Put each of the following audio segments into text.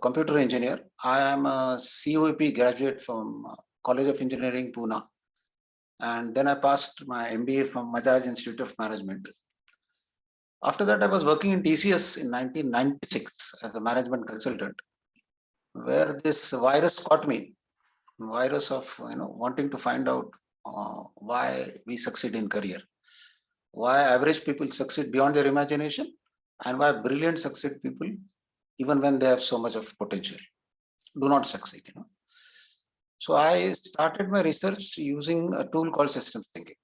computer engineer. I am a COEP graduate from College of Engineering, Pune. And then I passed my MBA from Madras Institute of Management. After that, I was working in TCS in 1996 as a management consultant, where this virus caught me, virus of wanting to find out why we succeed in career, why average people succeed beyond their imagination, and why brilliant succeed people, even when they have so much of potential, do not succeed. So I started my research using a tool called systems thinking.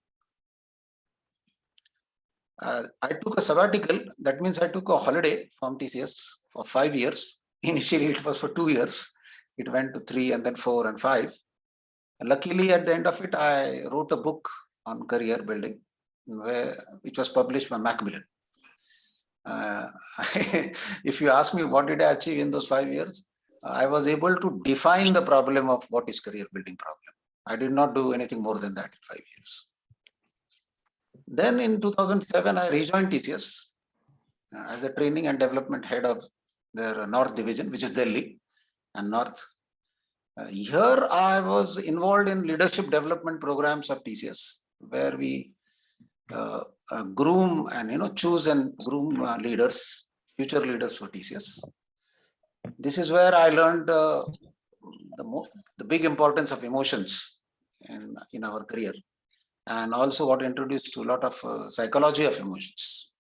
I took a sabbatical. That means I took a holiday from TCS for 5 years. Initially, it was for 2 years. It went to 3 and then 4 and 5. And luckily, at the end of it, I wrote a book on career building, which was published by Macmillan. If you ask me what did I achieve in those 5 years, I was able to define the problem of what is career building problem. I did not do anything more than that in 5 years. Then in 2007, I rejoined TCS as a training and development head of their North division, which is Delhi and North. Here I was involved in leadership development programs of TCS, where we groom and choose and groom leaders, future leaders for TCS. This is where I learned the big importance of emotions in our career, and also got introduced to a lot of psychology of emotions.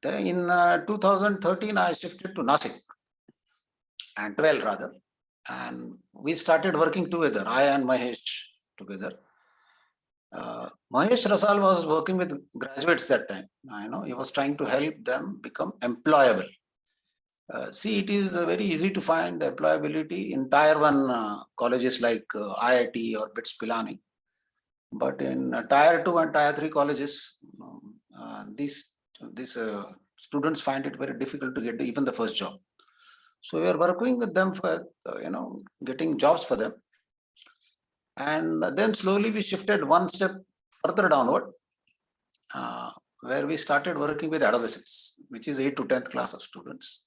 Then in 2013, I shifted to Nasik, and 12 rather, and we started working together, I and Mahesh together. Mahesh Rasal was working with graduates that time. He was trying to help them become employable. See, it is very easy to find employability in Tier 1 colleges like IIT or BITS Pilani. But in Tier 2 and Tier 3 colleges, these students find it very difficult to get even the first job. So we are working with them for getting jobs for them. And then slowly we shifted one step further downward, where we started working with adolescents, which is 8th to 10th class of students.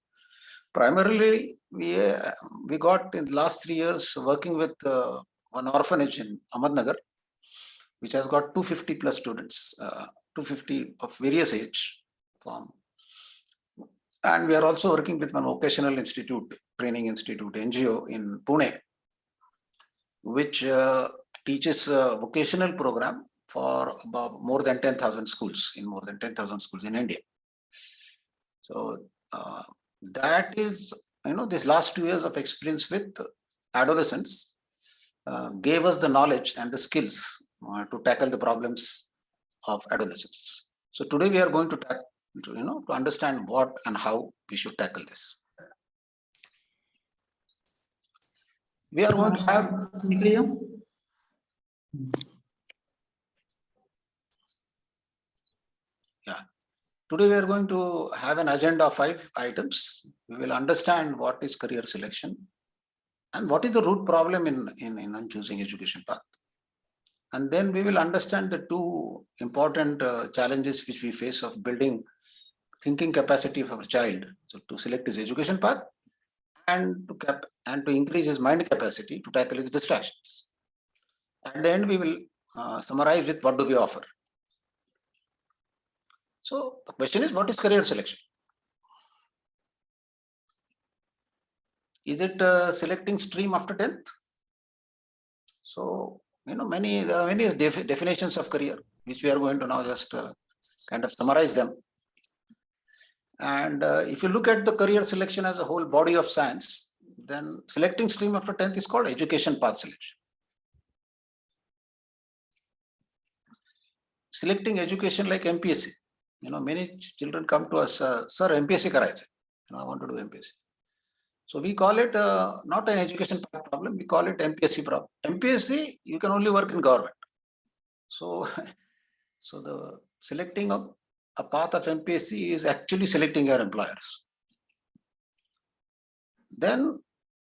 Primarily, we got in the last 3 years working with one orphanage in Ahmednagar, which has got 250 plus students, 250 of various age form. And we are also working with one vocational institute, training institute, NGO in Pune, which teaches a vocational program for about more than 10,000 schools in India. So that is, this last 2 years of experience with adolescents gave us the knowledge and the skills to tackle the problems of adolescents. So today we are going to understand what and how we should tackle this. We are going to have. Today we are going to have an agenda of 5 items. We will understand what is career selection and what is the root problem in choosing education path. And then we will understand the 2 important challenges which we face of building thinking capacity of our child. So to select his education path and to increase his mind capacity to tackle his distractions. At the end, we will summarize with what do we offer. So the question is, what is career selection? Is it selecting stream after 10th? So, many definitions of career, which we are going to now just kind of summarize them. And if you look at the career selection as a whole body of science, then selecting stream after 10th is called education path selection. Selecting education like MPSC. Many children come to us, sir, MPSC karayche. I want to do MPSC. So we call it not an education problem, we call it MPSC problem. MPSC, you can only work in government. So the selecting of a path of MPSC is actually selecting your employers. Then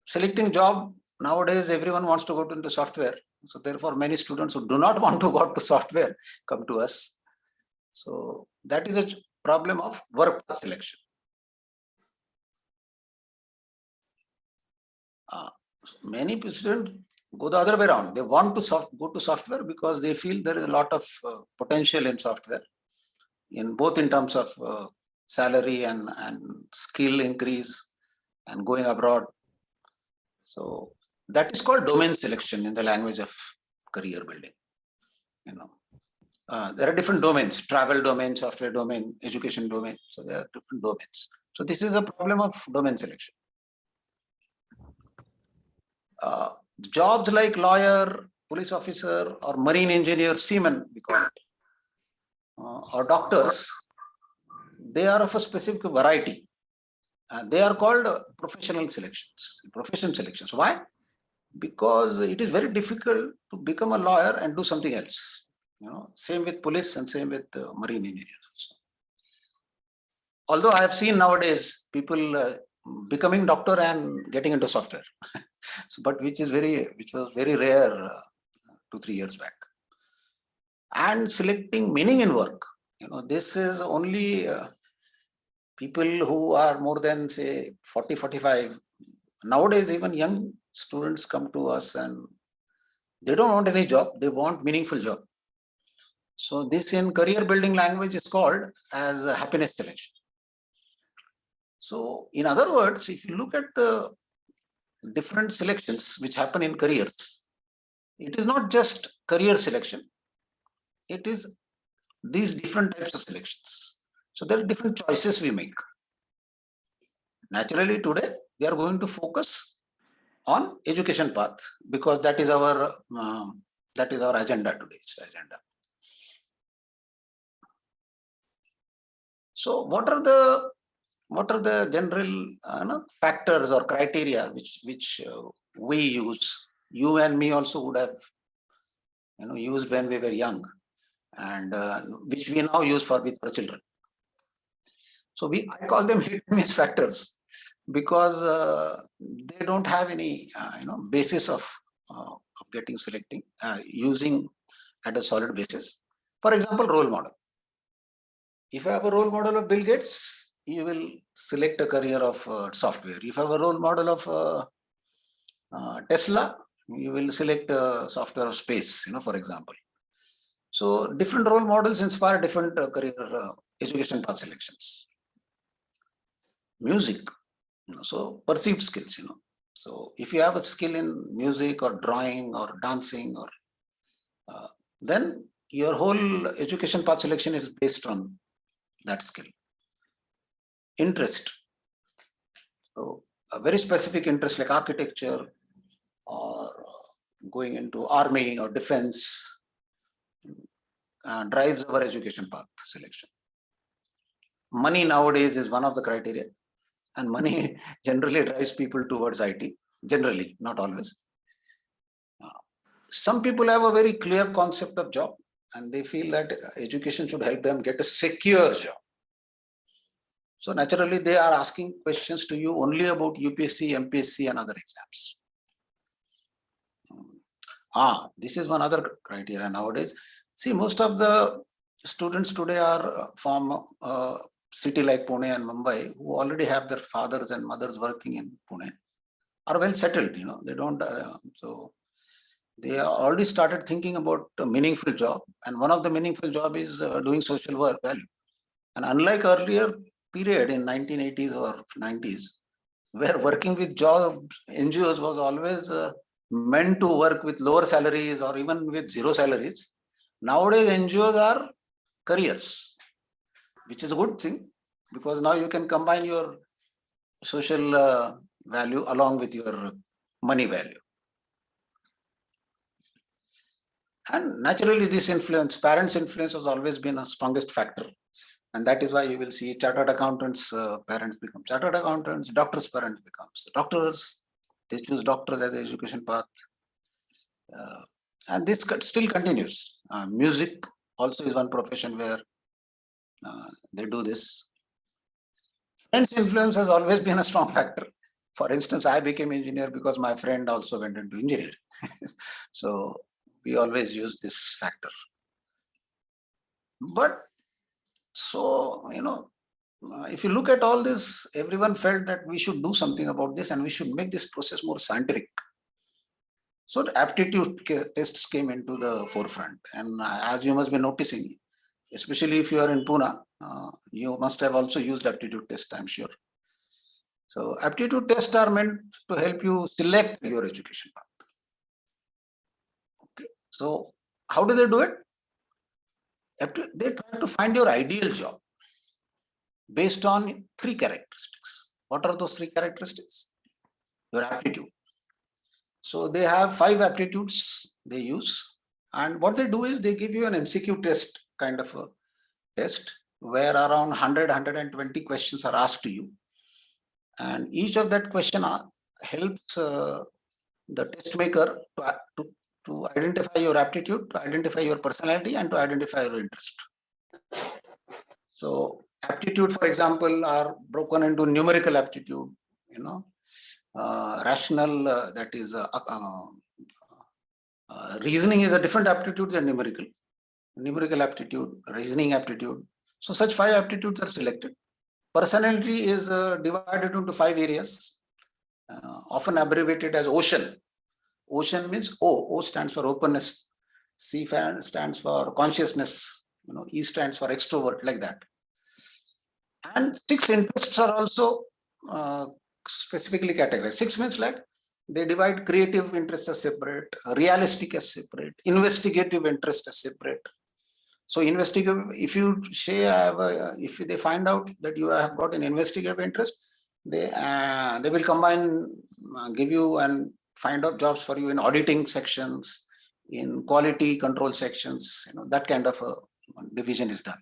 selecting job, nowadays everyone wants to go into software. So therefore many students who do not want to go to software come to us. So that is a problem of work path selection. Many students go the other way around. They want to go to software because they feel there is a lot of potential in software, in both in terms of salary and skill increase and going abroad. So that is called domain selection in the language of career building. There are different domains: travel domain, software domain, education domain. So there are different domains. So this is a problem of domain selection. Jobs like lawyer, police officer, or marine engineer, seaman, we call it, or doctors, they are of a specific variety. They are called professional selections. Why? Because it is very difficult to become a lawyer and do something else. Same with police and same with marine engineers also. Although I have seen nowadays people becoming doctor and getting into software, but which was very rare 2-3 years back. And selecting meaning in work. This is only people who are more than say 40, 45. Nowadays, even young students come to us and they don't want any job. They want meaningful job. So this in career building language is called as a happiness selection. So in other words, if you look at the different selections which happen in careers, it is not just career selection. It is these different types of selections. So there are different choices we make. Naturally, today we are going to focus on education path because that is our agenda, today's agenda. So what are the general factors or criteria which we use? You and me also would have used when we were young, and which we now use with our children. So I call them hit and miss factors because they don't have any basis of getting selecting using at a solid basis. For example, role model. If you have a role model of Bill Gates, you will select a career of software. If you have a role model of Tesla, you will select software of space, for example. So different role models inspire different career education path selections. Music, so perceived skills, So if you have a skill in music or drawing or dancing, or then your whole education path selection is based on that skill. Interest. So a very specific interest like architecture or going into army or defense drives our education path selection. Money nowadays is one of the criteria, and money generally drives people towards IT, generally, not always. Some people have a very clear concept of job and they feel that education should help them get a secure job. So naturally, they are asking questions to you only about UPSC, MPSC and other exams. This is one other criteria nowadays. See, most of the students today are from a city like Pune and Mumbai, who already have their fathers and mothers working in Pune, are well settled, they don't, so they already started thinking about a meaningful job. And one of the meaningful job is doing social work value. And unlike earlier period in 1980s or 90s, where working with jobs, NGOs was always meant to work with lower salaries or even with zero salaries. Nowadays, NGOs are careers, which is a good thing because now you can combine your social value along with your money value. And naturally, this influence, parents' influence has always been a strongest factor. And that is why you will see chartered accountants' parents become chartered accountants, doctors' parents becomes doctors. They choose doctors as an education path. And this still continues. Music also is one profession where they do this. Friends' influence has always been a strong factor. For instance, I became engineer because my friend also went into engineering. So we always use this factor. But so, if you look at all this, everyone felt that we should do something about this and we should make this process more scientific. So the aptitude tests came into the forefront. And as you must be noticing, especially if you are in Pune, you must have also used aptitude test, I'm sure. So aptitude tests are meant to help you select your education path. Okay. So how do they do it? They try to find your ideal job based on three characteristics. What are those three characteristics? Your aptitude. So they have 5 aptitudes they use. And what they do is they give you an MCQ test kind of a test where around 100, 120 questions are asked to you. And each of that question helps the test maker to identify your aptitude, to identify your personality, and to identify your interest. So aptitude, for example, are broken into numerical aptitude, rational, that is reasoning is a different aptitude than numerical aptitude, reasoning aptitude. So such 5 aptitudes are selected. Personality is divided into 5 areas, often abbreviated as OCEAN. OCEAN means O stands for openness, C stands for consciousness, E stands for extrovert, like that. And 6 interests are also specifically categorized. 6 means like they divide creative interest as separate, realistic as separate, investigative interest as separate. So investigative, if you say if they find out that you have got an investigative interest, they will combine, give you and find out jobs for you in auditing sections, in quality control sections. That kind of a division is done.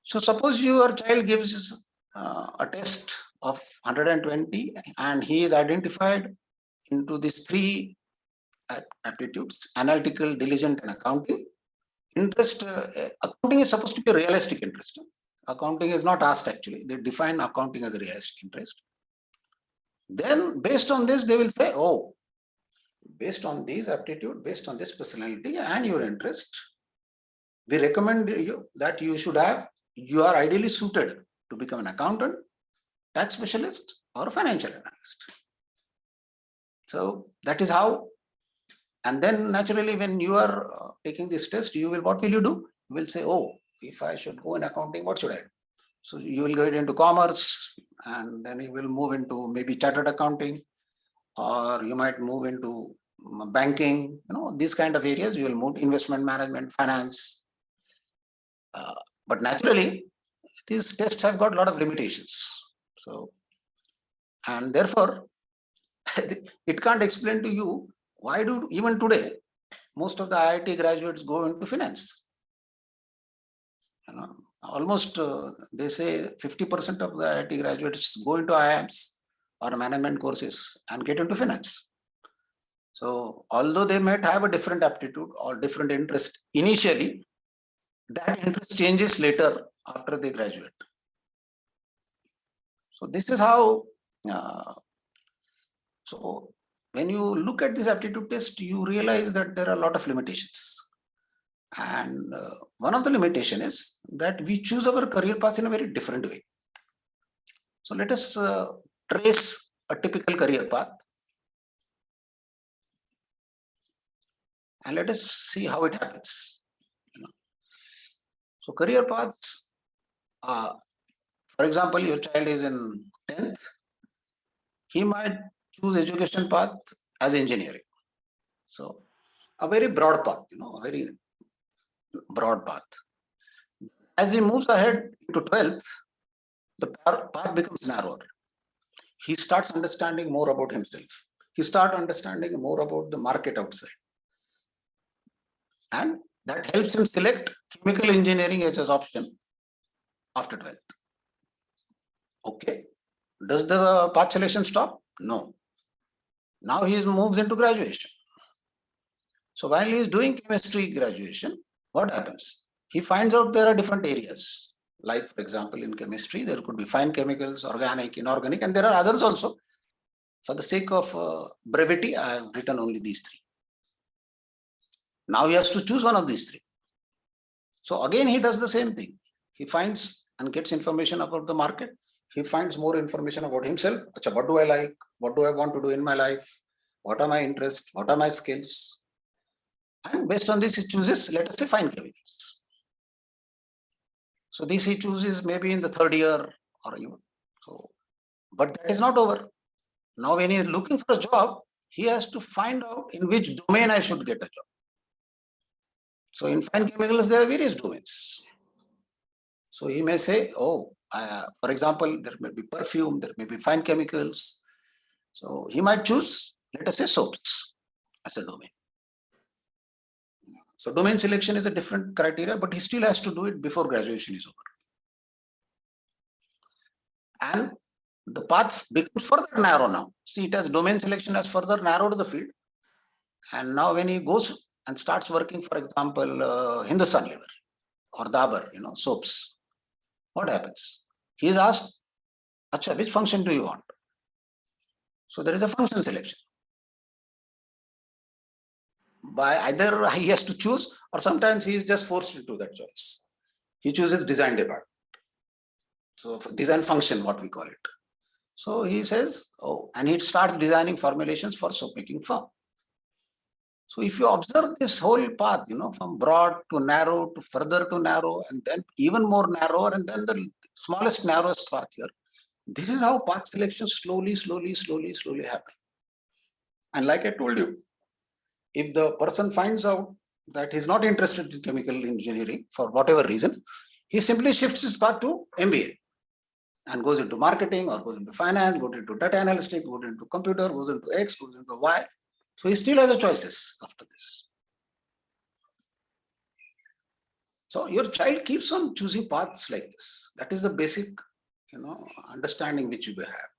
So suppose your child gives a test of 120 and he is identified into these 3 aptitudes: analytical, diligent, and accounting. Interest, accounting is supposed to be a realistic interest. Accounting is not asked actually. They define accounting as a realistic interest. Then based on this, they will say, oh, based on these aptitude, based on this personality and your interest, we recommend you that you are ideally suited to become an accountant, tax specialist, or a financial analyst. So that is how. And then naturally, when you are taking this test, what will you do? You will say, oh, if I should go in accounting, what should I do? So you will get into commerce, and then you will move into maybe chartered accounting, or you might move into banking, these kind of areas. You will move to investment management, finance. But naturally, these tests have got a lot of limitations. So, and therefore, it can't explain to you why do even today most of the IIT graduates go into finance. Almost they say 50% of the IIT graduates go into IIMs or management courses and get into finance. So although they might have a different aptitude or different interest initially, that interest changes later after they graduate. So this is how. So when you look at this aptitude test, you realize that there are a lot of limitations. And one of the limitation is that we choose our career paths in a very different way. So let us trace a typical career path and let us see how it happens. So career paths, for example, your child is in 10th, he might choose education path as engineering. So a very broad path, a very broad path. As he moves ahead to 12th, the path becomes narrower. He starts understanding more about himself. He starts understanding more about the market outside. And that helps him select chemical engineering as his option after 12th. Okay. Does the path selection stop? No. Now he moves into graduation. So while he is doing chemistry graduation, what happens? He finds out there are different areas. Like, for example, in chemistry, there could be fine chemicals, organic, inorganic, and there are others also. For the sake of brevity, I have written only these 3. Now he has to choose one of these 3. So again, he does the same thing. He finds and gets information about the market. He finds more information about himself. Achha, what do I like? What do I want to do in my life? What are my interests? What are my skills? And based on this, he chooses, let us say, fine chemicals. So this he chooses maybe in the third year or even so. But that is not over. Now, when he is looking for a job, he has to find out in which domain I should get a job. So in fine chemicals, there are various domains. So he may say, oh, for example, there may be perfume, there may be fine chemicals. So he might choose, let us say, soaps as a domain. So domain selection is a different criteria, but he still has to do it before graduation is over. And the path becomes further narrow now. See, it has domain selection has further narrowed the field. And now when he goes and starts working, for example, Hindustan Lever or Dabur, soaps, what happens? He is asked, Acha, which function do you want? So there is a function selection. By either he has to choose, or sometimes he is just forced into that choice. He chooses design department. So design function, what we call it. So he says, oh, and he starts designing formulations for soap making firm. So if you observe this whole path, from broad to narrow to further to narrow, and then even more narrower, and then the smallest, narrowest path here. This is how path selection slowly happens. And like I told you, if the person finds out that he's not interested in chemical engineering for whatever reason, he simply shifts his path to MBA and goes into marketing or goes into finance, goes into data analytics, goes into computer, goes into X, goes into Y. So he still has a choices after this. So your child keeps on choosing paths like this. That is the basic, understanding which you will have.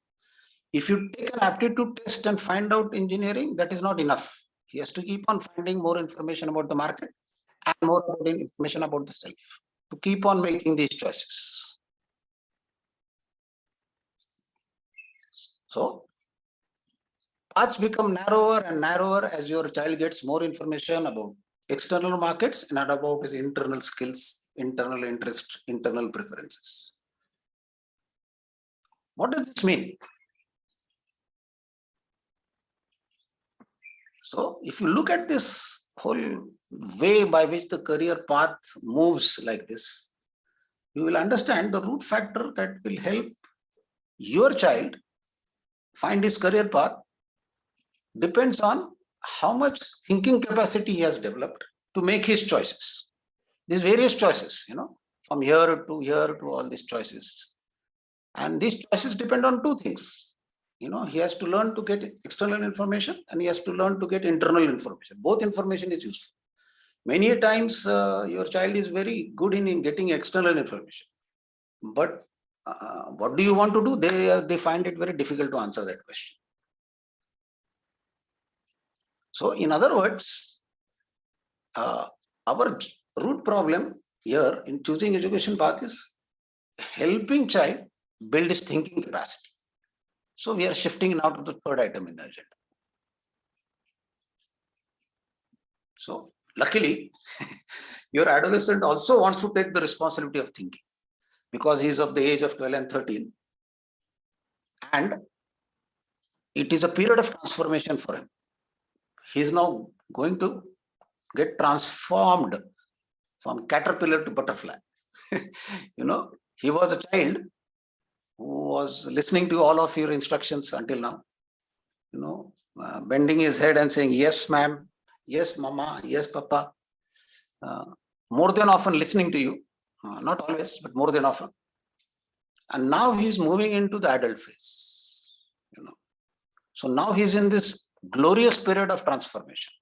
If you take an aptitude test and find out engineering, that is not enough. He has to keep on finding more information about the market and more information about the self to keep on making these choices. So paths become narrower and narrower as your child gets more information about external markets and about his internal skills, internal interest, internal preferences. What does this mean? So if you look at this whole way by which the career path moves like this, you will understand the root factor that will help your child find his career path depends on how much thinking capacity he has developed to make his choices. These various choices, from here to all these choices. And these choices depend on two things. He has to learn to get external information and he has to learn to get internal information. Both information is useful. Many times your child is very good in getting external information. But what do you want to do? They find it very difficult to answer that question. So in other words, our root problem here in choosing education path is helping child build his thinking capacity. So we are shifting now to the third item in the agenda. So luckily, your adolescent also wants to take the responsibility of thinking because he is of the age of 12 and 13. And it is a period of transformation for him. He is now going to get transformed from caterpillar to butterfly. He was a child who was listening to all of your instructions until now, bending his head and saying, yes, ma'am, yes, mama, yes, papa. More than often listening to you, not always, but more than often. And now he's moving into the adult phase. So now he's in this glorious period of transformation.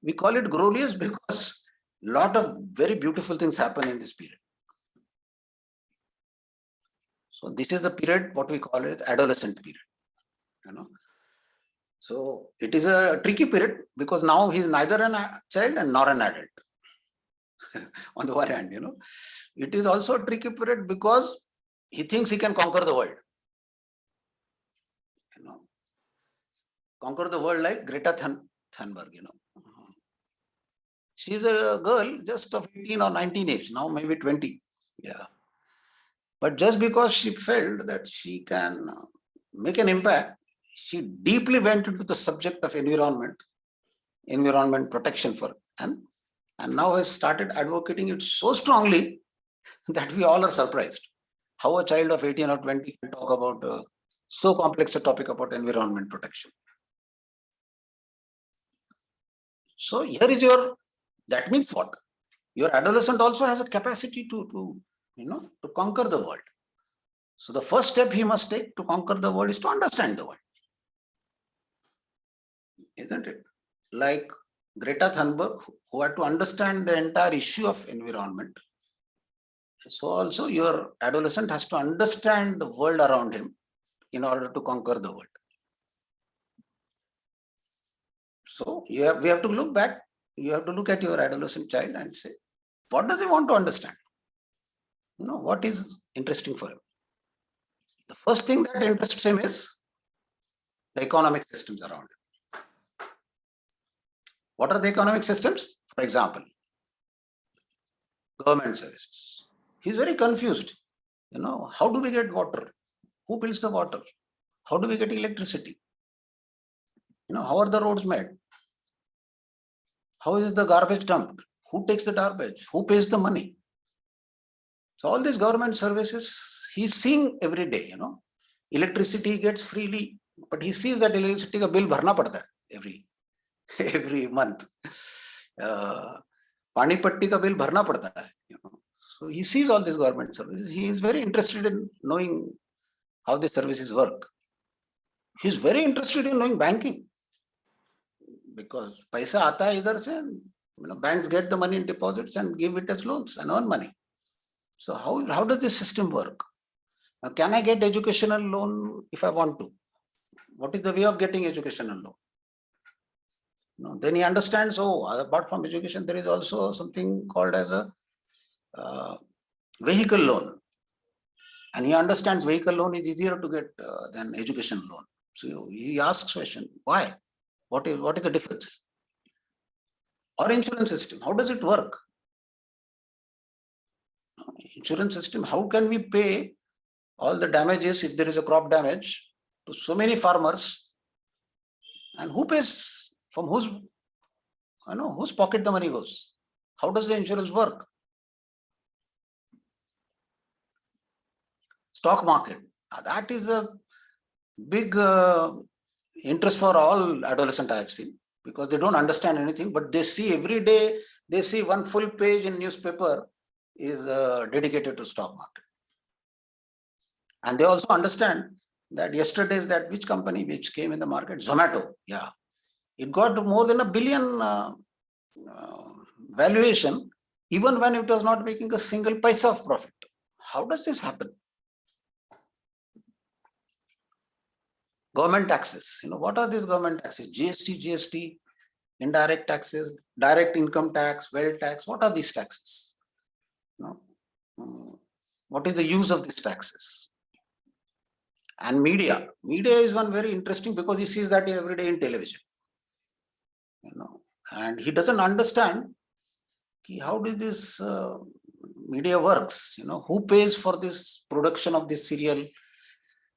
We call it glorious because a lot of very beautiful things happen in this period. So this is the period, what we call it adolescent period. So it is a tricky period because now he's neither a child and nor an adult. On the one hand, it is also a tricky period because he thinks he can conquer the world. Conquer the world like Greta Thunberg. She's a girl just of 18 or 19 age, now maybe 20. Yeah. But just because she felt that she can make an impact, she deeply went into the subject of environment protection for it, and now has started advocating it so strongly that we all are surprised how a child of 18 or 20 can talk about so complex a topic about environment protection. So here is that means what? Your adolescent also has a capacity to conquer the world. So the first step he must take to conquer the world is to understand the world. Isn't it? Like Greta Thunberg, who had to understand the entire issue of environment. So also your adolescent has to understand the world around him in order to conquer the world. So we have to look back. You have to look at your adolescent child and say, what does he want to understand? What is interesting for him? The first thing that interests him is the economic systems around him. What are the economic systems? For example, government services. He's very confused. How do we get water? Who builds the water? How do we get electricity? How are the roads made? How is the garbage dumped? Who takes the garbage? Who pays the money? So all these government services, he's seeing every day, Electricity he gets freely, but he sees that electricity ka bill bharna padta hai every month. Pani patti ka bill bharna padta hai, So he sees all these government services. He is very interested in knowing how the services work. He's very interested in knowing banking. Because paisa aata hai idhar se, banks get the money in deposits and give it as loans and earn money. So how does this system work? Now, can I get educational loan if I want to? What is the way of getting educational loan? Then he understands, apart from education, there is also something called as a vehicle loan. And he understands vehicle loan is easier to get than education loan. So he asks question, why? What is the difference? Or insurance system, how does it work? Insurance system, how can we pay all the damages if there is a crop damage to so many farmers? And who pays? From whose pocket the money goes? How does the insurance work? Stock market, that is a big interest for all adolescents I have seen, because they don't understand anything, but they see every day, they see one full page in newspaper is dedicated to stock market. And they also understand that yesterday's which company which came in the market, Zomato, it got more than $1 billion valuation, even when it was not making a single paisa of profit. How does this happen? Government taxes, what are these government taxes? GST, indirect taxes, direct income tax, wealth tax, what are these taxes? What is the use of these taxes? And media is one very interesting, because he sees that every day in television, and he doesn't understand how does this media works, who pays for this production of this serial?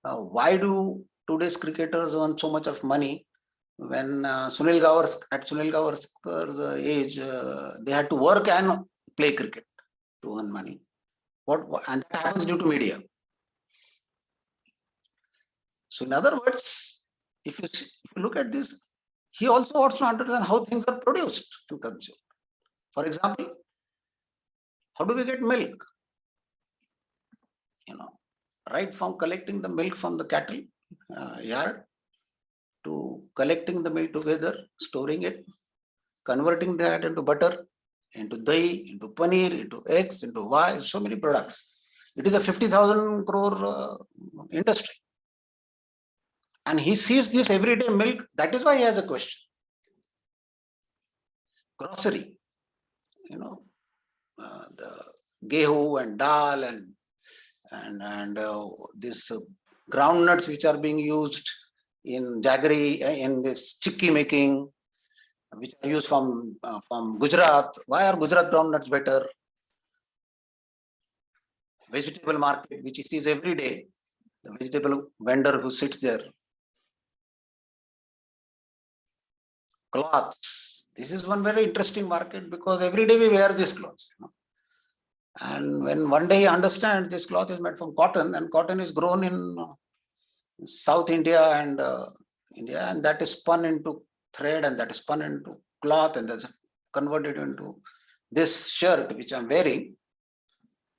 Why do today's cricketers earn so much of money when Sunil Gavarkar's age, they had to work and play cricket to earn money? And that happens due to media. So in other words, if you look at this, he also wants to understand how things are produced and consumed. For example, how do we get milk? Right from collecting the milk from the cattle yard, to collecting the milk together, storing it, converting that into butter, into dahi, into paneer, into eggs, into so many products. It is a 50,000 crore industry. And he sees this everyday milk. That is why he has a question. Grocery, the gehu and dal and this groundnuts which are being used in jaggery, in this chikki making, which are used from Gujarat. Why are Gujarat groundnuts better? vegetable market, which he sees every day, the vegetable vendor who sits there, cloths. This is one very interesting market because every day we wear these clothes. And when one day you understand this cloth is made from cotton, and cotton is grown in South India and India, and that is spun into thread, and that is spun into cloth, and that's converted into this shirt which I'm wearing.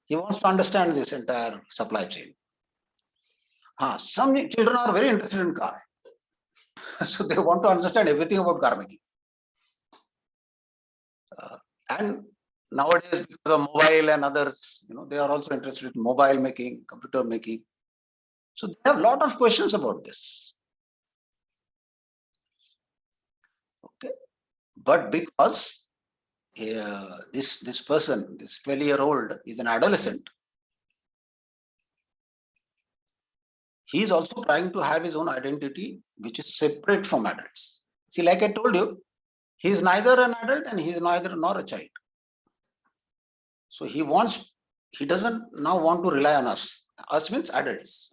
He wants to understand this entire supply chain. Some children are very interested in car. So they want to understand everything about car making. And nowadays, because of mobile and others, they are also interested in mobile making, computer making. So they have a lot of questions about this. Okay, but because this person, this 12-year-old, is an adolescent, he is also trying to have his own identity, which is separate from adults. See, like I told you, he is neither an adult and he is neither nor a child. So he doesn't now want to rely on us. Us means adults.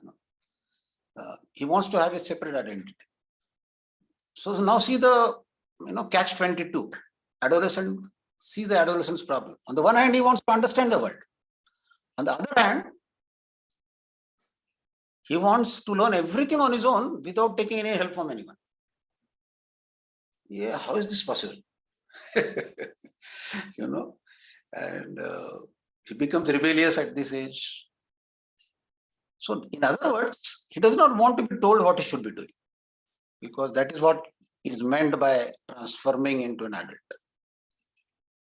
He wants to have a separate identity. So now see the catch 22. Adolescent, see the adolescent's problem. On the one hand, he wants to understand the world. On the other hand, he wants to learn everything on his own without taking any help from anyone. Yeah, how is this possible? And he becomes rebellious at this age. So in other words, he does not want to be told what he should be doing, because that is what is meant by transforming into an adult.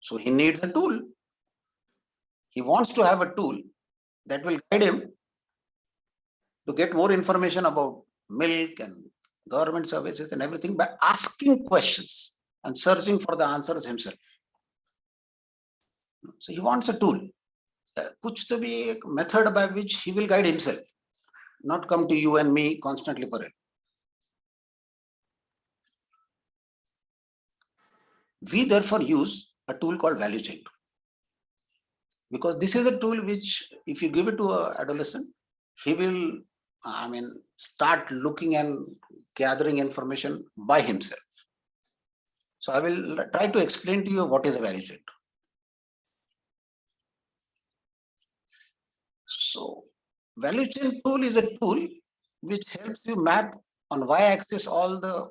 So he needs a tool. He wants to have a tool that will guide him to get more information about milk and government services and everything by asking questions and searching for the answers himself. So he wants a tool. Kuch to be a method by which he will guide himself, not come to you and me constantly for help. We therefore use a tool called value chain tool, because this is a tool which, if you give it to an adolescent, he will start looking and gathering information by himself. So I will try to explain to you what is a value chain tool. So value chain tool is a tool which helps you map on y-axis all the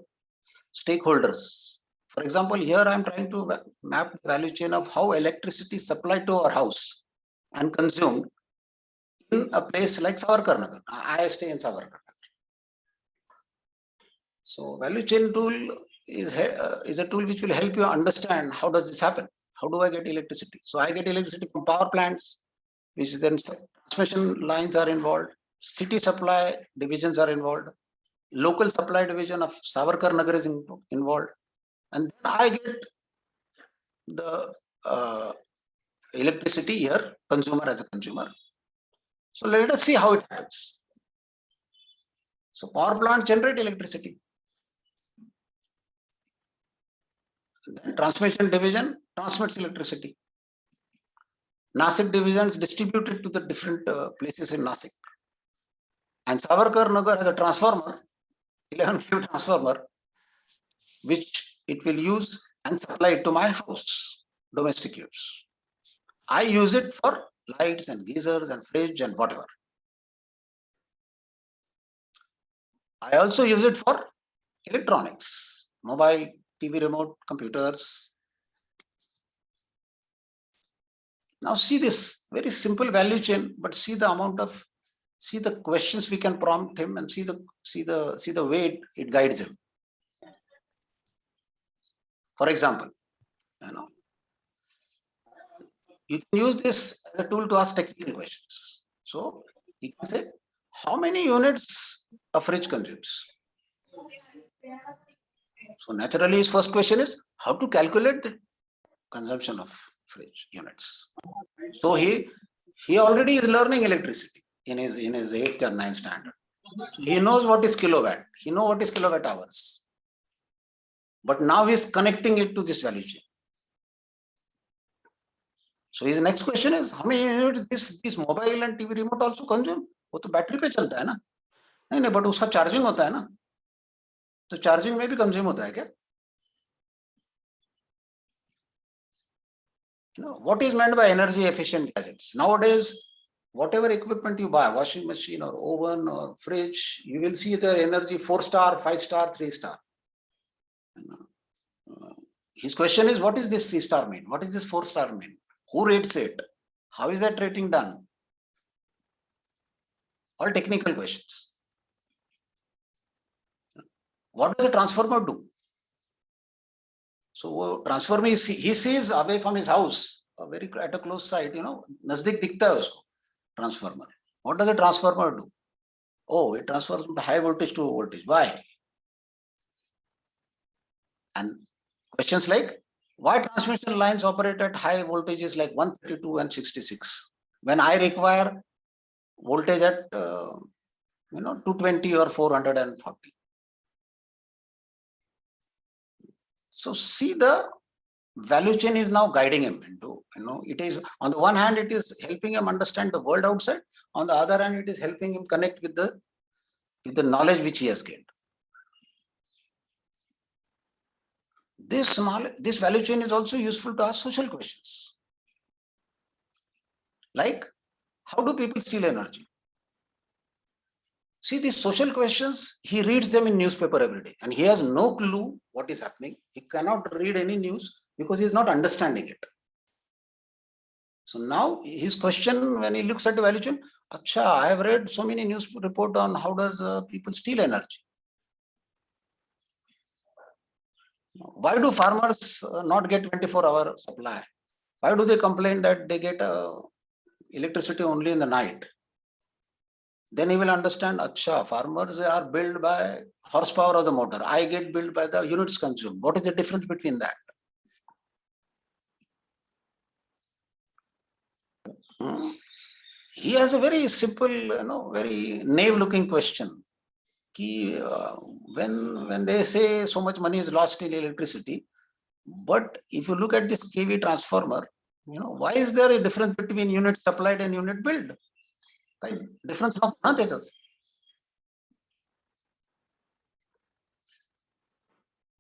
stakeholders. For example, here I am trying to map the value chain of how electricity is supplied to our house and consumed in a place like Savarkarnagar. I stay in Savarkarnagar. So value chain tool is a tool which will help you understand how does this happen. How do I get electricity? So I get electricity from power plants, which is then transmission lines are involved, city supply divisions are involved, local supply division of Savarkarnagar is involved, and then I get the electricity here, consumer as a consumer. So let us see how it happens. So power plants generate electricity. Then transmission division transmits electricity. Nasik divisions distributed to the different places in Nasik. And Savarkarnagar has a transformer, 11 kV transformer, which it will use and supply it to my house, domestic use. I use it for lights and geysers and fridge and whatever. I also use it for electronics, mobile, TV remote, computers. Now see this very simple value chain, but see the questions we can prompt him, and see the way it guides him. For example, you can use this as a tool to ask technical questions. So you can say, how many units a fridge consumes? So naturally, his first question is how to calculate the consumption of fridge units. So he already is learning electricity in his 8th or 9th standard. So he knows what is kilowatt. He knows what is kilowatt hours. But now he is connecting it to this value chain. So his next question is, how many units this mobile and TV remote also consume? वो तो battery पे चलता है ना? नहीं, but उसका charging होता है ना? तो चार्जिंग में भी कंज्यूम होता है क्या? What is meant by energy efficient gadgets? Nowadays, whatever equipment you buy, washing machine or oven or fridge, you will see the energy 4-star, 5-star, 3-star. His question is, what is this 3-star mean? What is this 4-star mean? Who rates it? How is that rating done? All technical questions. What does a transformer do? So transformer, he sees away from his house, very at a close sight, nazdik dikhta hai usko, transformer. What does a transformer do? Oh, it transfers from high voltage to low voltage. Why? And questions like, why transmission lines operate at high voltages like 132 and 66 when I require voltage at 220 or 440? So see, the value chain is now guiding him into, it is, on the one hand, it is helping him understand the world outside. On the other hand, it is helping him connect with the knowledge which he has gained. This value chain is also useful to ask social questions. Like, how do people steal energy? See, these social questions, he reads them in newspaper every day, and he has no clue what is happening. He cannot read any news because he is not understanding it. So now his question, when he looks at the value chain, Acha, I have read so many news report on how does people steal energy. Why do farmers not get 24-hour supply? Why do they complain that they get electricity only in the night? Then he will understand, Acha, farmers are billed by horsepower of the motor. I get billed by the units consumed. What is the difference between that? He has a very simple, very naive-looking question. When they say so much money is lost in electricity, but if you look at this KV transformer, why is there a difference between unit supplied and unit billed? Difference of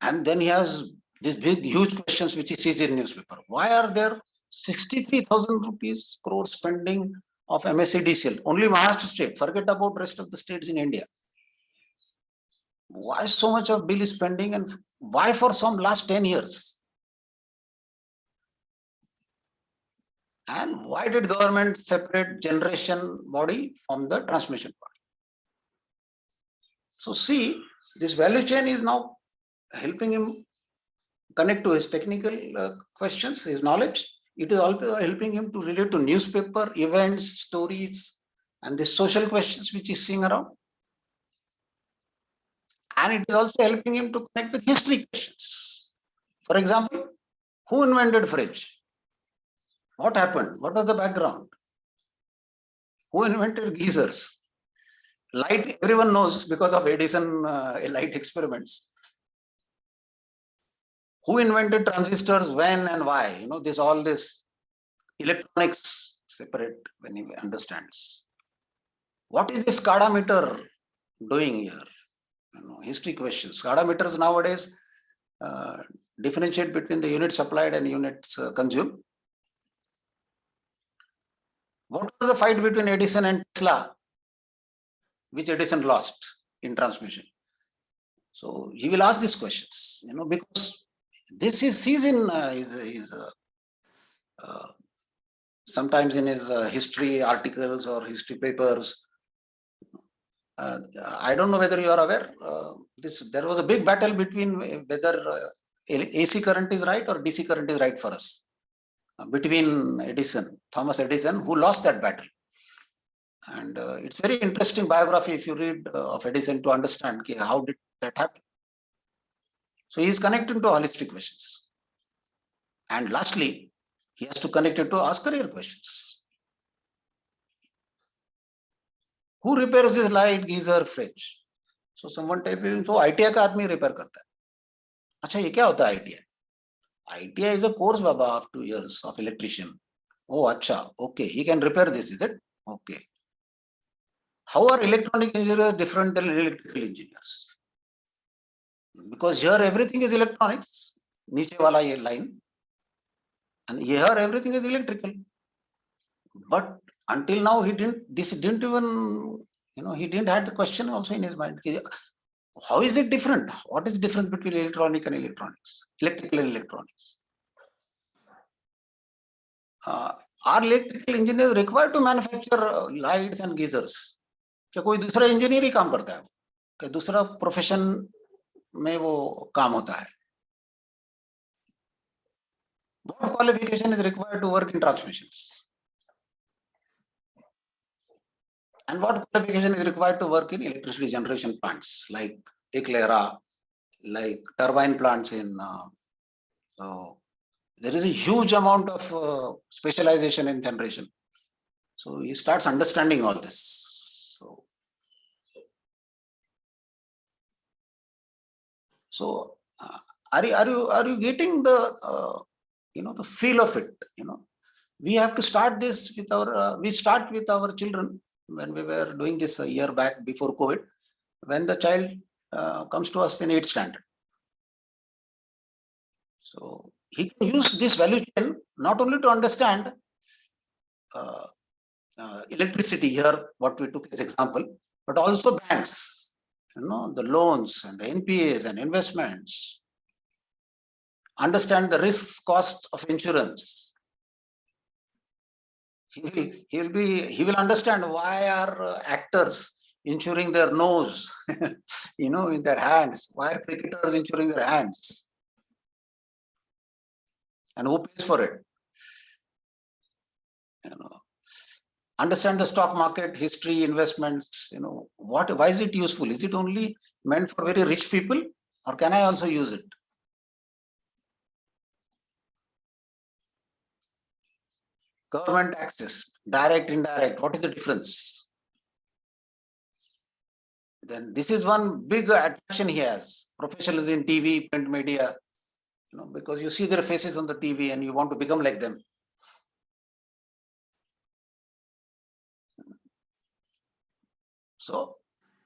and then he has these big, huge questions which he sees in newspaper. Why are there 63,000 rupees crore spending of MSCDCL? Only Maharashtra state. Forget about rest of the states in India. Why so much of bill is spending, and why for some last 10 years? And why did government separate generation body from the transmission body? So see, this value chain is now helping him connect to his technical questions, his knowledge. It is also helping him to relate to newspaper, events, stories, and the social questions which he's seeing around. And it is also helping him to connect with history questions. For example, who invented fridge? What happened? What was the background? Who invented geysers? Light, everyone knows because of Edison light experiments. Who invented transistors, when and why? All this electronics separate when he understands. What is this SCADA meter doing here? History questions. SCADA meters nowadays differentiate between the units supplied and units consumed. What was the fight between Edison and Tesla, which Edison lost in transmission? So he will ask these questions, because this he sees in his sometimes in his history articles or history papers. I don't know whether you are aware. There was a big battle between whether AC current is right or DC current is right for us. Between Thomas Edison, who lost that battle. And it's very interesting biography if you read of Edison to understand how did that happen. So he is connected to holistic questions. And lastly, he has to connect it to ask career questions. Who repairs this light, geyser, fridge? So someone type in, so ITI का आदमी repair करता है. अच्छा, ये क्या होता है ITI? ITI is a course, Baba, of 2 years of electrician. Oh, acha. Okay. He can repair this, is it? Okay. How are electronic engineers different than electrical engineers? Because here everything is electronics. Niche wala ye line. And here everything is electrical. But until now, this didn't even, he didn't have the question also in his mind. How is it different? What is the difference between electronic and electronics? Electrical and electronics? Are electrical engineers required to manufacture lights and geysers? क्या कोई दूसरा engineer ही काम करता है? क्या दूसरा profession में वो काम होता है? What qualification is required to work in transmissions? And what qualification is required to work in electricity generation plants like Eklera, like turbine plants in there is a huge amount of specialization in generation. So he starts understanding all this. So are you getting the the feel of it? We have to start this with we start with our children when we were doing this a year back before COVID, when the child comes to us in 8th standard. So he can use this value chain not only to understand electricity here, what we took as example, but also banks, the loans and the NPAs and investments, understand the risks, cost of insurance. He will understand why are actors insuring their nose, in their hands, why are cricketers insuring their hands, and who pays for it? Understand the stock market, history, investments, why is it useful? Is it only meant for very rich people, or can I also use it? Government taxes, direct, indirect, what is the difference? Then this is one big attraction he has. Professionals in TV, print media, because you see their faces on the TV and you want to become like them. So,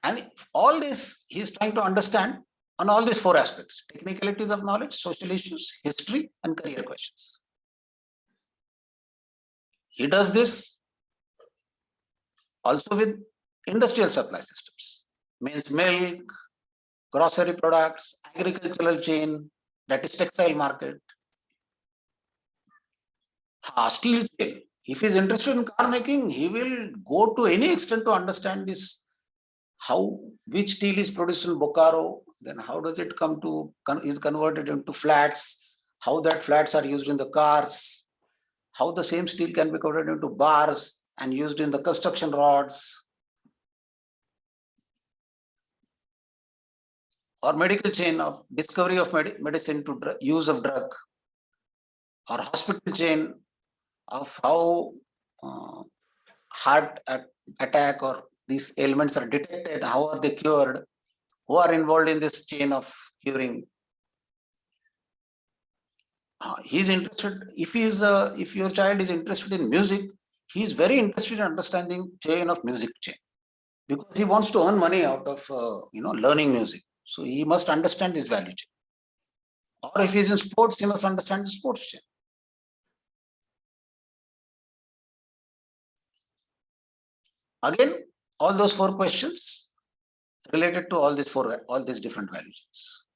and all this he's trying to understand on all these 4 aspects: technicalities of knowledge, social issues, history, and career questions. He does this also with industrial supply systems, means milk, grocery products, agricultural chain, that is textile market, steel chain. If he's interested in car making, he will go to any extent to understand this, which steel is produced in Bokaro, then how does it is converted into flats, how that flats are used in the cars, how the same steel can be converted into bars and used in the construction rods, or medical chain of discovery of medicine to use of drug, or hospital chain of how heart attack or these ailments are detected, how are they cured, who are involved in this chain of curing. He's interested, if your child is interested in music, he's very interested in understanding chain of music chain, because he wants to earn money out of learning music. So he must understand this value chain. Or if he's in sports, he must understand the sports chain. Again, all those 4 questions related to all these different value chains: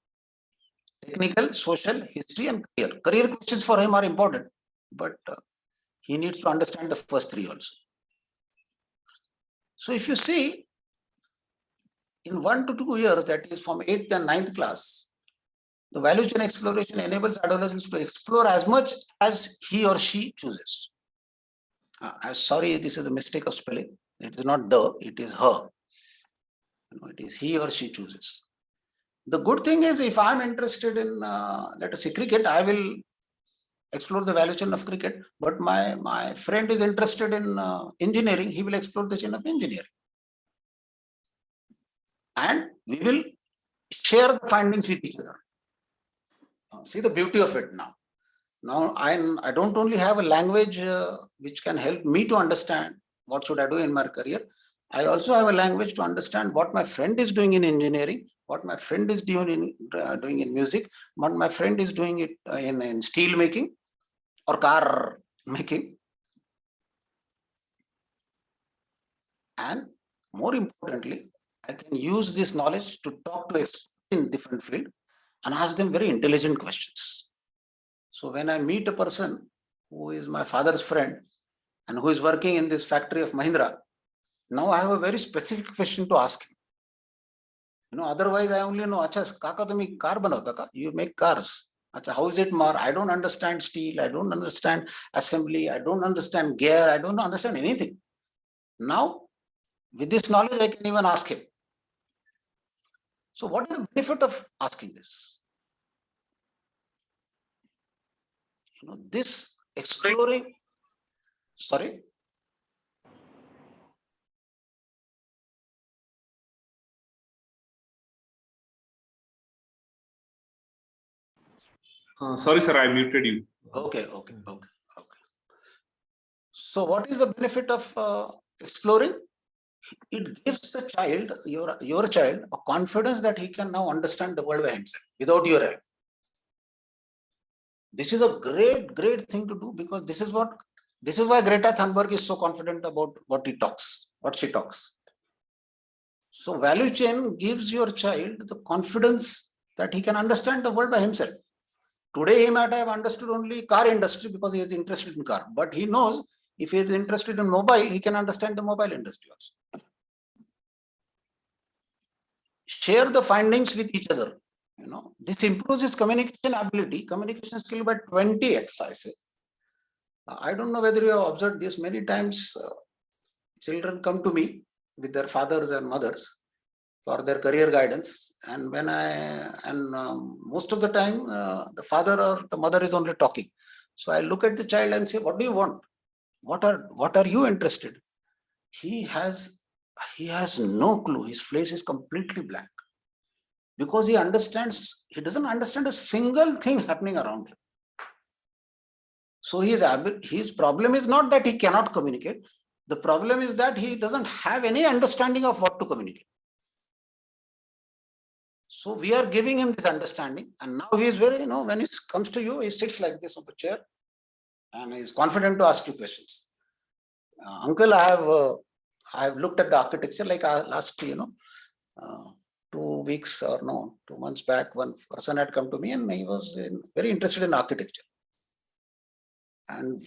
technical, social, history, and career. Career questions for him are important, but he needs to understand the first 3 also. So if you see, in 1 to 2 years, that is from 8th and 9th class, the value chain exploration enables adolescents to explore as much as he or she chooses. Sorry, this is a mistake of spelling. It is not it is her. It is he or she chooses. The good thing is, if I'm interested in, let us say, cricket, I will explore the value chain of cricket. But my friend is interested in engineering, he will explore the chain of engineering. And we will share the findings with each other. See the beauty of it now. Now I don't only have a language which can help me to understand what should I do in my career. I also have a language to understand what my friend is doing in engineering, what my friend is doing in music, what my friend is doing it in steel making or car making. And more importantly, I can use this knowledge to talk to experts in different fields and ask them very intelligent questions. So when I meet a person who is my father's friend and who is working in this factory of Mahindra, now I have a very specific question to ask him. Otherwise I only know, acha, kaka tumi car banavta ka? You make cars. Acha, how is it more? I don't understand steel. I don't understand assembly. I don't understand gear. I don't understand anything. Now, with this knowledge, I can even ask him. So what is the benefit of asking this? This exploring, sorry? Sorry, sir, I muted you. Okay. So what is the benefit of exploring? It gives the child, your child, a confidence that he can now understand the world by himself without your help. This is a great thing to do, because this is why Greta Thunberg is so confident about what she talks. So value chain gives your child the confidence that he can understand the world by himself. Today he might have understood only car industry because he is interested in car, but he knows if he is interested in mobile, he can understand the mobile industry also. Share the findings with each other. This improves his communication ability, communication skill by 20x, I say. I don't know whether you have observed this. Many times children come to me with their fathers and mothers for their career guidance, and most of the time the father or the mother is only talking. So I look at the child and say, what do you want? What are you interested? He has no clue. His face is completely blank, because he doesn't understand a single thing happening around him. So his problem is not that he cannot communicate. The problem is that he doesn't have any understanding of what to communicate. So we are giving him this understanding, and now he is very, when he comes to you, he sits like this on the chair and he is confident to ask you questions. Uncle, I have looked at the architecture, like last 2 months back, one person had come to me and he was very interested in architecture. And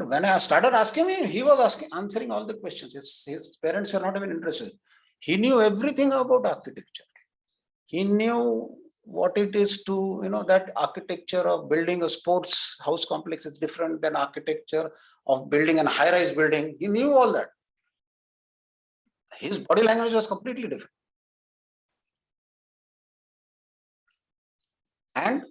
when I started asking him, he was answering all the questions. His parents were not even interested. He knew everything about architecture. He knew what it is to, that architecture of building a sports house complex is different than architecture of building a high-rise building. He knew all that. His body language was completely different. And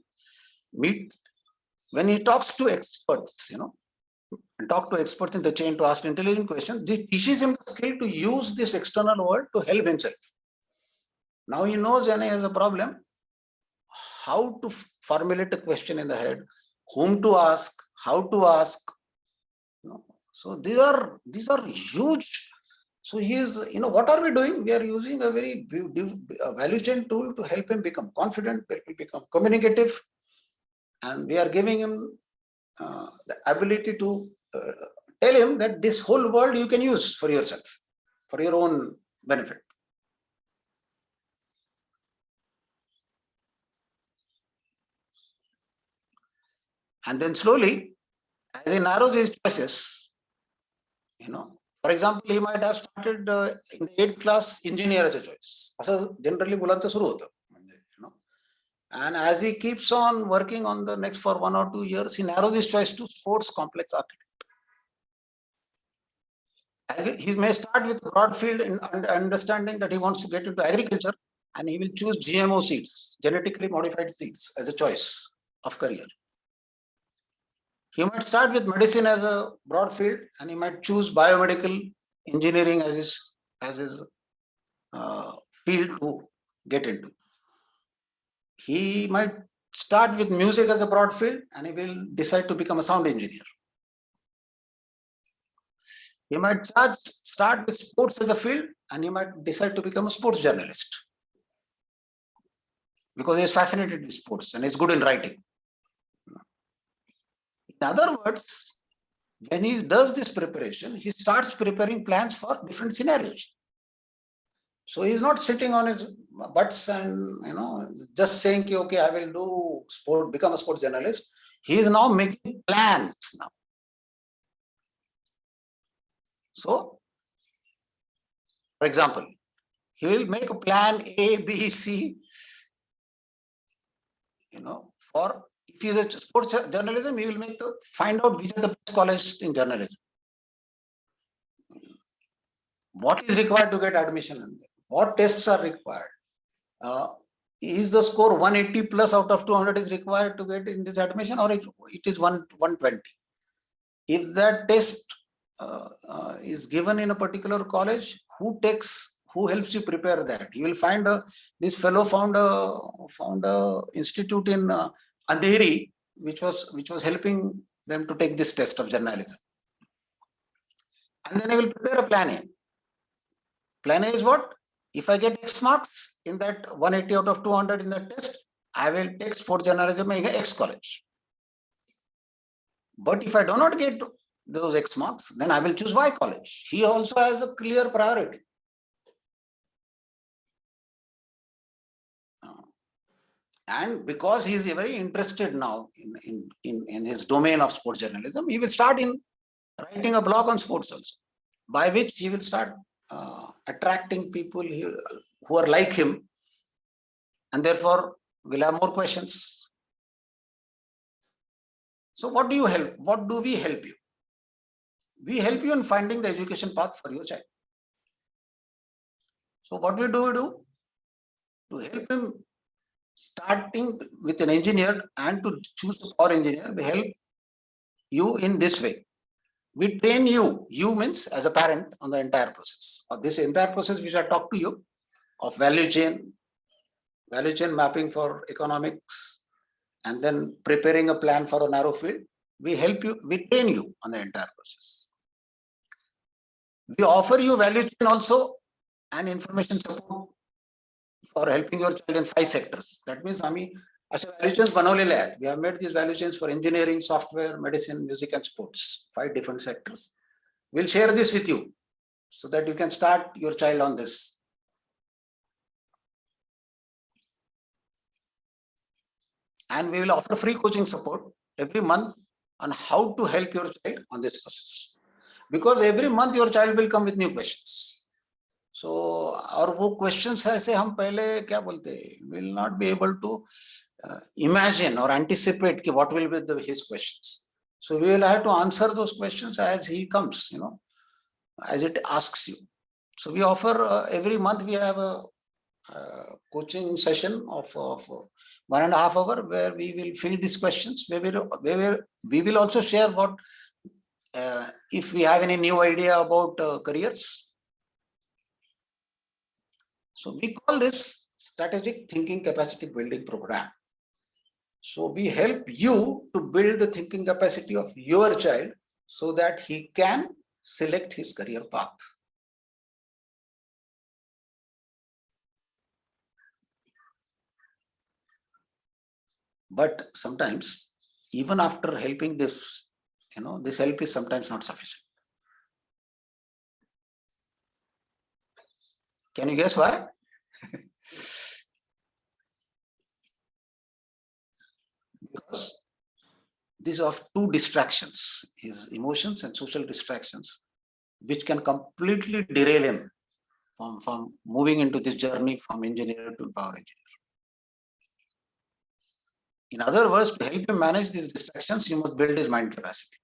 when he talks to experts, and talk to experts in the chain to ask intelligent questions, this teaches him the skill to use this external world to help himself. Now he knows when he has a problem, how to formulate a question in the head, whom to ask, how to ask. So these are huge. So he is, what are we doing? We are using a very value chain tool to help him become confident, help him become communicative, and we are giving him the ability to tell him that this whole world you can use for yourself, for your own benefit. And then slowly, as he narrows his choices, for example, he might have started in the 8th class engineer as a choice. Generally, मुलांचं सुरू होतं. And as he keeps on working on the next for 1 or 2 years, he narrows his choice to sports complex architect. He may start with broad field and understanding that he wants to get into agriculture, and he will choose GMO seeds, genetically modified seeds, as a choice of career. He might start with medicine as a broad field, and he might choose biomedical engineering as his field to get into. He might start with music as a broad field and he will decide to become a sound engineer. He might start with sports as a field and he might decide to become a sports journalist because he is fascinated with sports and is good in writing. In other words, when he does this preparation, he starts preparing plans for different scenarios. So he's not sitting on his butts and just saying, okay, I will do sport, become a sports journalist. He is now making plans now. So, for example, he will make a plan A, B, C, for if he is a sports journalism, he will find out which are the best colleges in journalism. What is required to get admission in there? What tests are required? Is the score 180 plus out of 200 is required to get in this admission, or it is 120? If that test is given in a particular college, who helps you prepare that? You will find this fellow found a institute in Andheri, which was helping them to take this test of journalism. And then I will prepare a plan A. Plan A is what? If I get X marks in that 180 out of 200 in that test, I will take sports journalism in X college. But if I do not get those X marks, then I will choose Y college. He also has a clear priority. And because he is very interested now in his domain of sports journalism, he will start in writing a blog on sports also, by which he will start attracting people who are like him, and therefore will have more questions. So what do we help you? We help you in finding the education path for your child. So what we do to help him starting with an engineer and to choose a core engineer, we help you in this way. We train you means as a parent, on the entire process. Or this entire process which I talked to you of value chain mapping for economics, and then preparing a plan for a narrow field. We help you, we train you on the entire process. We offer you value chain also and information support for helping your child in 5 sectors. That means अशा value chains बनवलेले आहेत. We have made these value chains for engineering, software, medicine, music, and sports. 5 different sectors. We'll share this with you so that you can start your child on this. And we will offer free coaching support every month on how to help your child on this process. Because every month your child will come with new questions. So और वो questions ऐसे हम पहले क्या बोलते will not be able to imagine or anticipate कि what will be his questions. So we will have to answer those questions as he comes, as it asks you. So we offer every month we have a coaching session of 1.5 hours where we will fill these questions. We will also share what if we have any new idea about careers. So we call this strategic thinking capacity building program. So we help you to build the thinking capacity of your child so that he can select his career path. But sometimes, even after helping this, this help is sometimes not sufficient. Can you guess why? Because these are 2 distractions, his emotions and social distractions, which can completely derail him from moving into this journey from engineer to power engineer. In other words, to help him manage these distractions, you must build his mind capacity.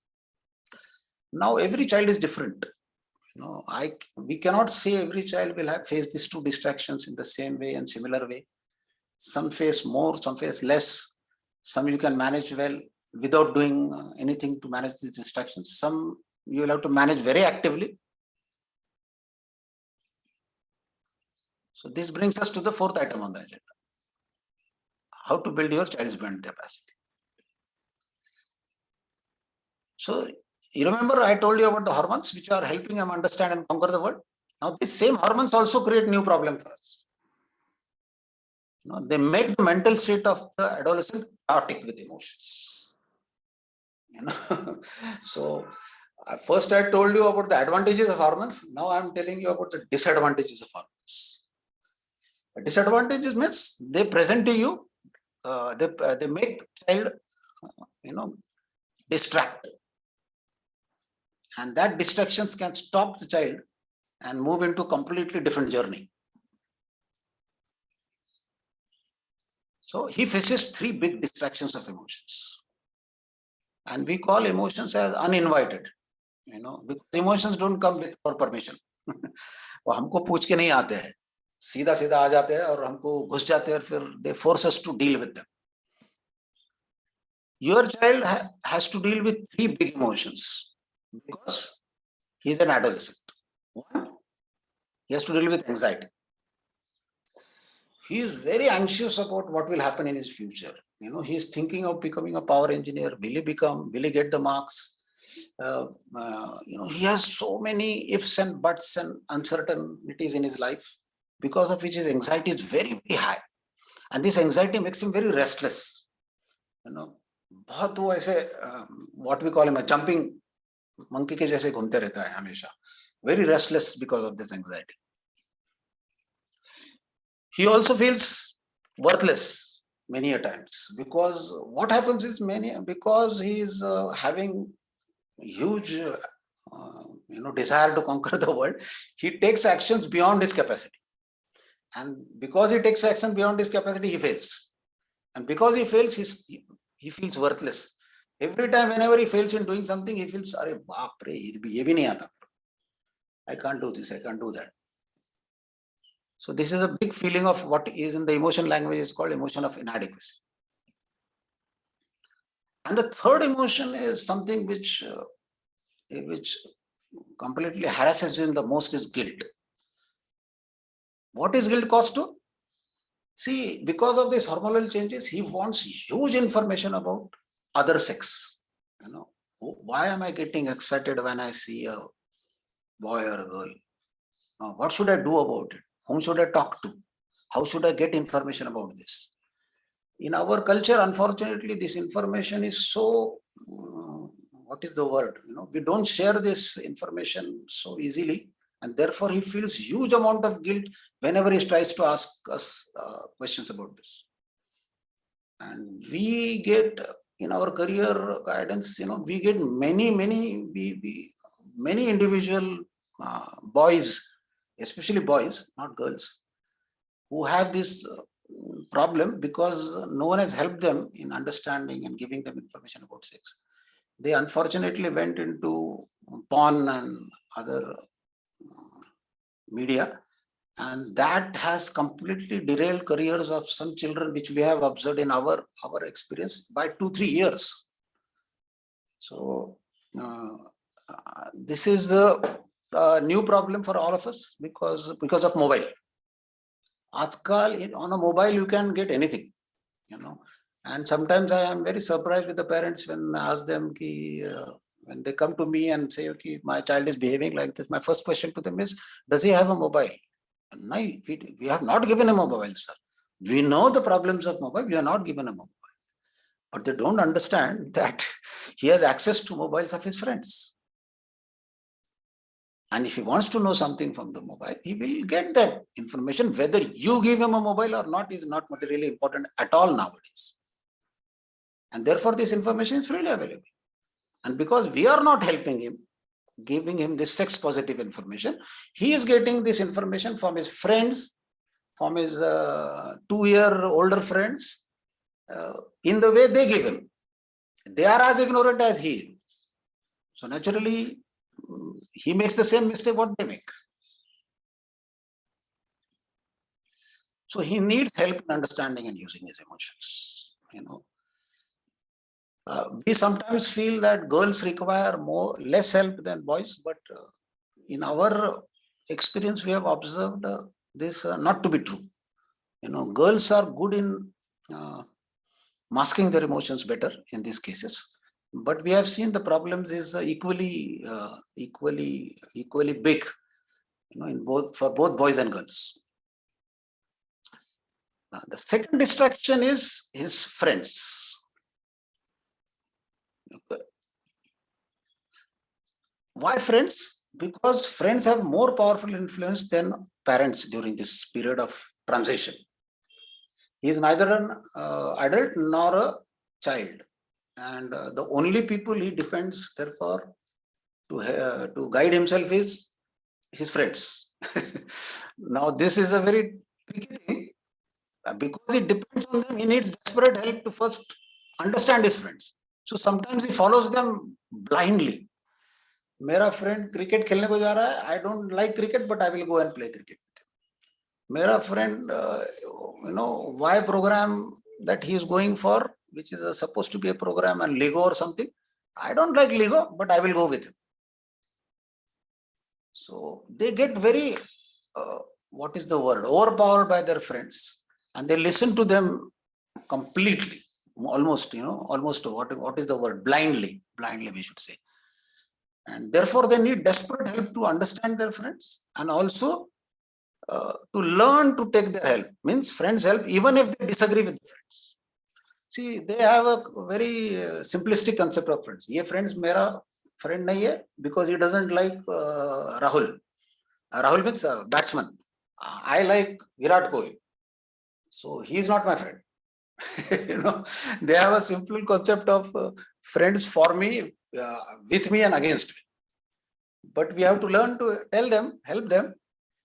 Now, every child is different. We cannot say every child will face these 2 distractions in the same way and similar way. Some face more, some face less. Some you can manage well without doing anything to manage these distractions. Some you will have to manage very actively. So this brings us to the 4th item on the agenda. how to build your child's brain capacity. So you remember I told you about the hormones which are helping them understand and conquer the world. Now these same hormones also create new problem for us. They make the mental state of the adolescent chaotic with emotions. So first I told you about the advantages of hormones. Now I'm telling you about the disadvantages of hormones. The disadvantages means they present to you, they make child, distracted, and that distractions can stop the child and move into completely different journey. So he faces three big distractions of emotions, and we call emotions as uninvited, because emotions don't come with our permission. वो हमको पूछ के नहीं आते हैं, सीधा सीधा आ जाते हैं और हमको घुस जाते हैं, फिर they force us to deal with them. Your child has to deal with three big emotions because he is an adolescent. One, he has to deal with anxiety. He is very anxious about what will happen in his future. He is thinking of becoming a power engineer. Will he get the marks? He has so many ifs and buts and uncertainties in his life, because of which his anxiety is very, very high. And this anxiety makes him very restless. बहुत वो ऐसे what we call him a jumping monkey के जैसे घूमते रहता है हमेशा. Very restless because of this anxiety. He also feels worthless many a times, because what happens is because he is having huge desire to conquer the world, he takes actions beyond his capacity, and because he takes action beyond his capacity, he fails, and because he fails, he feels worthless. Every time whenever he fails in doing something, he feels, "Arey baap re, ye bhi nahi aata. I can't do this, I can't do that." So this is a big feeling of what is in the emotion language is called emotion of inadequacy. And the third emotion is something which completely harasses him the most is guilt. What is guilt caused to? See, because of these hormonal changes, he wants huge information about other sex. Why am I getting excited when I see a boy or a girl? What should I do about it? Whom should I talk to? How should I get information about this? In our culture, unfortunately, this information is so, what is the word? We don't share this information so easily, and therefore he feels huge amount of guilt whenever he tries to ask us questions about this. And we get, in our career guidance, we get many individual boys, especially boys, not girls, who have this problem because no one has helped them in understanding and giving them information about sex. They unfortunately went into porn and other media, and that has completely derailed careers of some children, which we have observed in our experience by 2-3 years. So this is a new problem for all of us because of mobile. આજકાલ on a mobile you can get anything, and sometimes I am very surprised with the parents when I ask them when they come to me and say, okay, my child is behaving like this, my first question to them is, does he have a mobile? No, we have not given him a mobile, sir. We know the problems of mobile, we have not given him a mobile. But they don't understand that he has access to mobiles of his friends. And if he wants to know something from the mobile, he will get that information. Whether you give him a mobile or not is not materially important at all nowadays. And therefore, this information is freely available. And because we are not helping him, giving him this sex positive information, he is getting this information from his friends, from his 2-year older friends, in the way they give him. They are as ignorant as he is. So naturally, he makes the same mistake what they make. So he needs help in understanding and using his emotions. We sometimes feel that girls require less help than boys, but in our experience, we have observed this not to be true. Girls are good in masking their emotions better in these cases. But we have seen the problems is equally big, in for both boys and girls. The second distraction is his friends. Okay. Why friends? Because friends have more powerful influence than parents during this period of transition. He is neither an adult nor a child, and the only people he defends, therefore, to guide himself is his friends. Now, this is a very tricky thing. Because it depends on them, he needs desperate help to first understand his friends. So sometimes he follows them blindly. मेरा friend cricket खेलने को जा रहा है, I don't like cricket, but I will go and play cricket with him. मेरा friend, Y program that he is going for, which is supposed to be a program and Lego or something, I don't like Lego, but I will go with him. So they get very, what is the word, overpowered by their friends, and they listen to them completely, almost what is the word, blindly we should say. And therefore they need desperate help to understand their friends, and also to learn to take their help. Means friends help even if they disagree with their friends. See, they have a very simplistic concept of friends. Ye friends mera friend nahi hai because he doesn't like Rahul. Rahul means batsman. I like Virat Kohli, so he is not my friend. They have a simple concept of friends for me, with me and against me. But we have to learn to tell them, help them,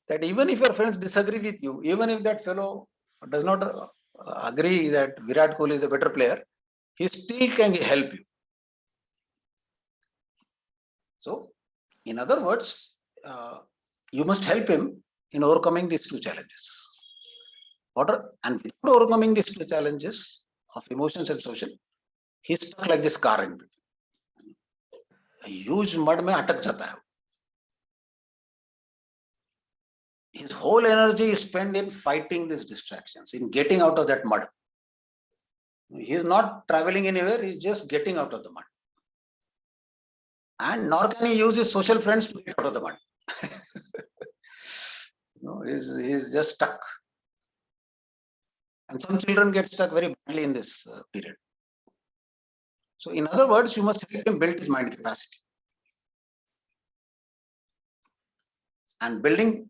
that even if your friends disagree with you, even if that fellow does not agree that Virat Kohli is a better player, he still can help you. So, in other words, you must help him in overcoming these two challenges. And without overcoming these two challenges of emotions and social, he's stuck like this car in between. A huge mud mein atak jata hai. His whole energy is spent in fighting these distractions, in getting out of that mud. He is not traveling anywhere, he is just getting out of the mud. And nor can he use his social friends to get out of the mud. He is just stuck. And some children get stuck very badly in this period. So, in other words, you must help him build his mind capacity. And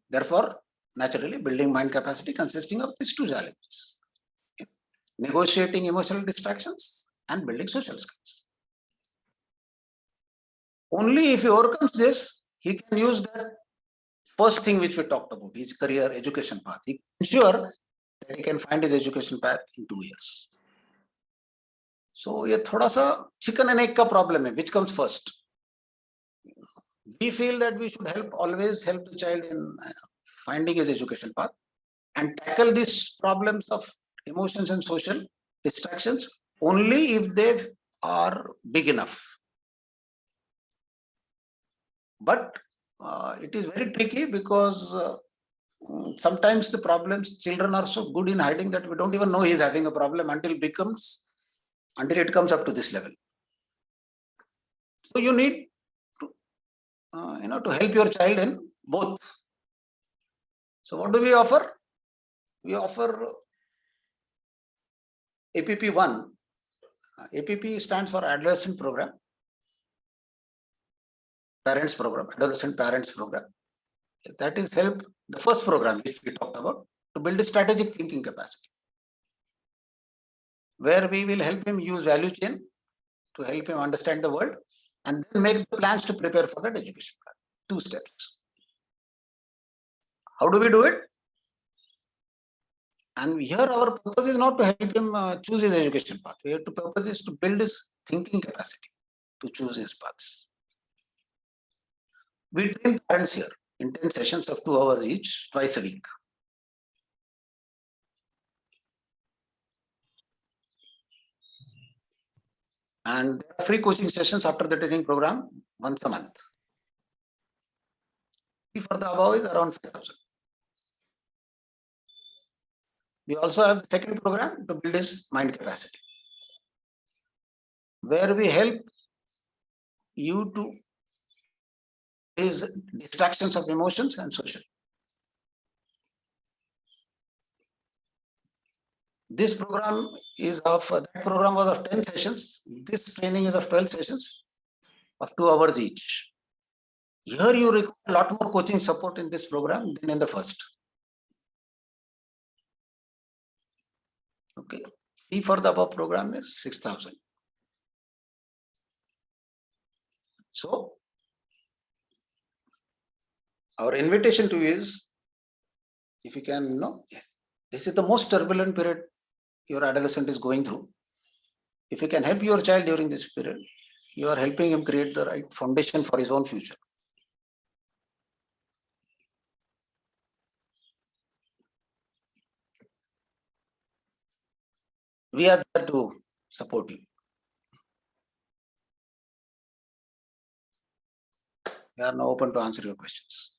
therefore, naturally, building mind capacity consisting of these two challenges: negotiating emotional distractions and building social skills. Only if he overcomes this, he can use that first thing which we talked about, his career education path. He can ensure that he can find his education path in 2 years. So, ये थोड़ा सा chicken and egg का problem है. Which comes first? We feel that we should always help the child in finding his education path and tackle these problems of emotions and social distractions only if they are big enough. But it is very tricky because sometimes the problems, children are so good in hiding that we don't even know he is having a problem until it comes up to this level. So you need to, to help your child in both. So what do we offer? We offer APP1. APP stands for Adolescent Program, Parents Program, Adolescent Parents Program. That is the first program which we talked about, to build a strategic thinking capacity, where we will help him use value chain to help him understand the world and then make the plans to prepare for that education path. 2 steps. How do we do it? And here our purpose is not to help him choose his education path. Our purpose is to build his thinking capacity to choose his paths. We train parents here in 10 sessions of 2 hours each, twice a week. And there are free coaching sessions after the training program once a month. Fee for the above is around 5,000. We also have the second program to build his mind capacity. where we help you to is distractions of emotions and social. This program is of that program was of 10 sessions. This training is of 12 sessions of 2 hours each. Here you require a lot more coaching support in this program than in the first. Okay. Fee for the above program is 6,000. So our invitation to you is, if you can know, this is the most turbulent period your adolescent is going through. If you can help your child during this period, you are helping him create the right foundation for his own future. We are there to support you. We are now open to answer your questions.